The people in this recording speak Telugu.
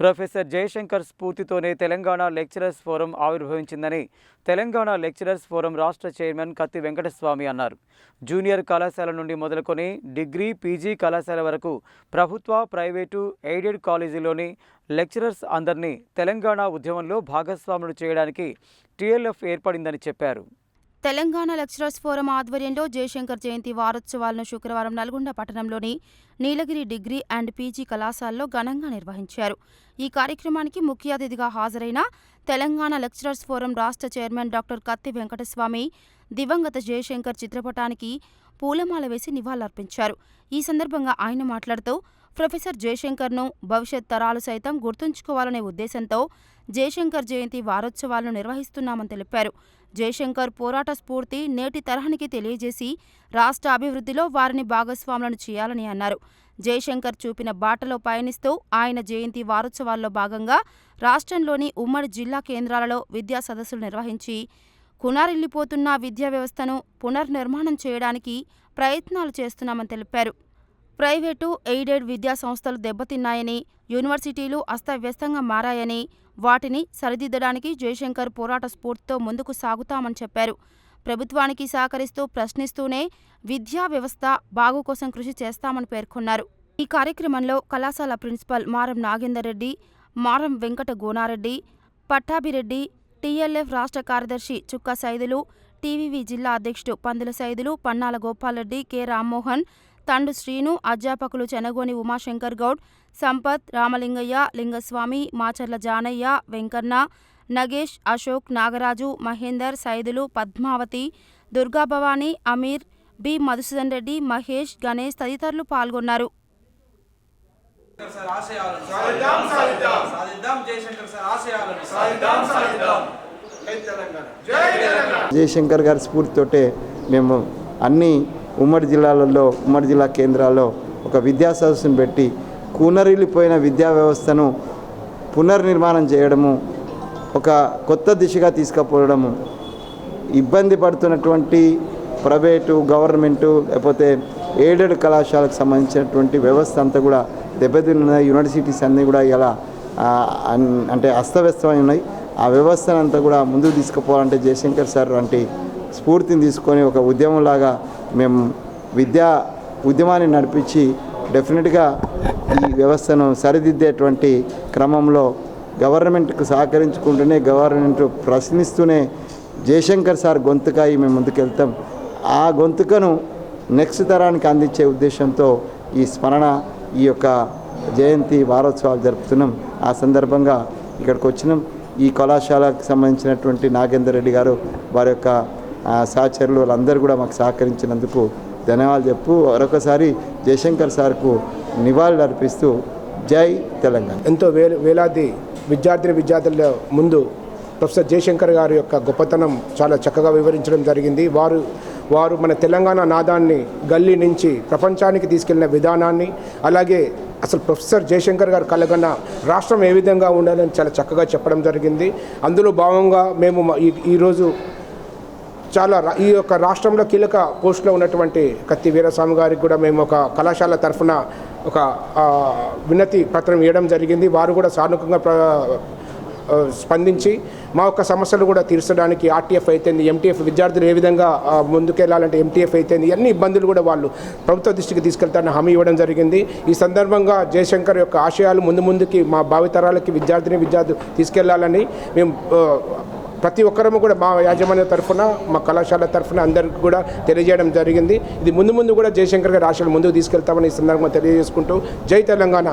ప్రొఫెసర్ జయశంకర్ స్ఫూర్తితోనే తెలంగాణ లెక్చరర్స్ ఫోరం ఆవిర్భవించిందని తెలంగాణ లెక్చరర్స్ ఫోరం రాష్ట్ర చైర్మన్ కత్తి వెంకటస్వామి అన్నారు. జూనియర్ కళాశాల నుండి మొదలుకొని డిగ్రీ, పీజీ కళాశాల వరకు ప్రభుత్వ, ప్రైవేటు, ఎయిడెడ్ కాలేజీలోని లెక్చరర్స్ అందరినీ తెలంగాణ ఉద్యమంలో భాగస్వాములు చేయడానికి టీఎల్ఎఫ్ ఏర్పడిందని చెప్పారు. తెలంగాణ లెక్చరర్స్ ఫోరం ఆధ్వర్యంలో జయశంకర్ జయంతి వారోత్సవాలను శుక్రవారం నల్గొండ పట్టణంలోని నీలగిరి డిగ్రీ అండ్ పీజీ కళాశాలలో ఘనంగా నిర్వహించారు. ఈ కార్యక్రమానికి ముఖ్య అతిథిగా హాజరైన తెలంగాణ లెక్చరర్స్ ఫోరం రాష్ట్ర చైర్మన్ డాక్టర్ కత్తి వెంకటస్వామి దివంగత జయశంకర్ చిత్రపటానికి పూలమాల వేసి నివాళులర్పించారు. ఈ సందర్భంగా ఆయన మాట్లాడుతూ ప్రొఫెసర్ జయశంకర్ను భవిష్యత్ తరాలు సైతం గుర్తుంచుకోవాలనే ఉద్దేశంతో జయశంకర్ జయంతి వారోత్సవాలను నిర్వహిస్తున్నామని తెలిపారు. జయశంకర్ పోరాట స్ఫూర్తి నేటి తరానికి తెలియజేసి రాష్ట్ర అభివృద్ధిలో వారిని భాగస్వాములను చేయాలని అన్నారు. జయశంకర్ చూపిన బాటలో పయనిస్తూ ఆయన జయంతి వారోత్సవాల్లో భాగంగా రాష్ట్రంలోని ఉమ్మడి జిల్లా కేంద్రాలలో విద్యా సదస్సులు నిర్వహించి కునారిల్లిపోతున్న విద్యా వ్యవస్థను పునర్నిర్మాణం చేయడానికి ప్రయత్నాలు చేస్తున్నామని తెలిపారు. ప్రైవేటు, ఎయిడెడ్ విద్యా సంస్థలు దెబ్బతిన్నాయని, యూనివర్సిటీలు అస్తవ్యస్తంగా మారాయని, వాటిని సరిదిద్దడానికి జయశంకర్ పోరాట స్ఫూర్తితో ముందుకు సాగుతామని చెప్పారు. ప్రభుత్వానికి సహకరిస్తూ ప్రశ్నిస్తూనే విద్యా వ్యవస్థ బాగు కోసం కృషి చేస్తామని పేర్కొన్నారు. ఈ కార్యక్రమంలో కళాశాల ప్రిన్సిపల్ మారం నాగేందర్ రెడ్డి, మారం వెంకట గోనారెడ్డి, పట్టాభిరెడ్డి, టీఎల్ఎఫ్ రాష్ట్ర కార్యదర్శి చుక్క సైదులు, టీవీవీ జిల్లా అధ్యక్షుడు పందుల సైదులు, పన్నాల గోపాల్రెడ్డి, కె రామ్మోహన్, తండు శ్రీను, అధ్యాపకులు చెనగోని ఉమాశంకర్ గౌడ్, సంపత్, రామలింగయ్య, లింగస్వామి, మాచర్ల జానయ్య, వెంకన్న, నగేష్, అశోక్, నాగరాజు, మహేందర్, సైదులు, పద్మావతి, దుర్గాభవాని, అమీర్, బి మధుసూదన్ రెడ్డి, మహేష్, గణేష్ తదితరులు పాల్గొన్నారు. జయశంకర్ గారి స్ఫూర్తితోటే మేము అన్ని ఉమ్మడి జిల్లాలలో, ఉమ్మడి జిల్లా కేంద్రాల్లో ఒక విద్యా సదస్సును పెట్టి కూనరిల్లిపోయిన విద్యా వ్యవస్థను పునర్నిర్మాణం చేయడము, ఒక కొత్త దిశగా తీసుకుపోవడము, ఇబ్బంది పడుతున్నటువంటి ప్రైవేటు, గవర్నమెంటు లేకపోతే ఎయిడెడ్ కళాశాలకు సంబంధించినటువంటి వ్యవస్థ అంతా కూడా దెబ్బతిన్న యూనివర్సిటీస్ అన్నీ కూడా ఇలా అంటే అస్తవ్యస్తమై ఉన్నాయి. ఆ వ్యవస్థను అంతా కూడా ముందుకు తీసుకుపోవాలంటే జయశంకర్ సార్ వంటి స్ఫూర్తిని తీసుకొని ఒక ఉద్యమంలాగా మేము ఉద్యమాన్ని నడిపించి డెఫినెట్గా ఈ వ్యవస్థను సరిదిద్దేటువంటి క్రమంలో గవర్నమెంట్కు సహకరించుకుంటూనే, గవర్నమెంట్ ప్రశ్నిస్తూనే జయశంకర్ సార్ గొంతుకాయి మేము ముందుకెళ్తాం. ఆ గొంతుకను నెక్స్ట్ తరానికి అందించే ఉద్దేశంతో ఈ స్మరణ, ఈ యొక్క జయంతి వారోత్సవాలు జరుపుతున్నాం. ఆ సందర్భంగా ఇక్కడికి వచ్చినాం. ఈ కళాశాలకు సంబంధించినటువంటి నాగేందర్ రెడ్డి గారు, వారి యొక్క సహచరులు వాళ్ళందరూ కూడా మాకు సహకరించినందుకు ధన్యవాదాలు చెప్పు మరొకసారి జయశంకర్ సార్కు నివాళులు అర్పిస్తూ జై తెలంగాణ. ఎంతో వేలాది విద్యార్థుల ముందు ప్రొఫెసర్ జయశంకర్ గారి యొక్క గొప్పతనం చాలా చక్కగా వివరించడం జరిగింది. వారు మన తెలంగాణ నాదాన్ని గల్లీ నుంచి ప్రపంచానికి తీసుకెళ్లిన విధానాన్ని, అలాగే అసలు ప్రొఫెసర్ జయశంకర్ గారు కలగన్న రాష్ట్రం ఏ విధంగా ఉండాలని చాలా చక్కగా చెప్పడం జరిగింది. అందులో భాగంగా మేము ఈరోజు ఈ యొక్క రాష్ట్రంలో కీలక పోస్టులో ఉన్నటువంటి కత్తి వీరస్వామి గారికి కూడా మేము ఒక కళాశాల తరఫున ఒక వినతి పత్రం ఇవ్వడం జరిగింది. వారు కూడా సానుకూలంగా స్పందించి మా యొక్క సమస్యలు కూడా తీర్చడానికి ఆర్టీఎఫ్ అయితేంది, ఎంటీఎఫ్ విద్యార్థులు ఏ విధంగా ముందుకెళ్లాలంటే ఎంటీఎఫ్ అయితేంది, అన్ని ఇబ్బందులు కూడా వాళ్ళు ప్రభుత్వ దృష్టికి తీసుకెళ్తారని హామీ ఇవ్వడం జరిగింది. ఈ సందర్భంగా జయశంకర్ యొక్క ఆశయాలు ముందుకి మా భావితరాలకి విద్యార్థులు తీసుకెళ్లాలని మేము ప్రతి ఒక్కరము కూడా మా యాజమాన్య తరఫున, మా కళాశాల తరఫున అందరికీ కూడా తెలియజేయడం జరిగింది. ఇది ముందు కూడా జయశంకర్ గారి ఆశయాలు ముందుకు తీసుకెళ్తామని ఈ సందర్భంగా తెలియజేసుకుంటూ జై తెలంగాణ.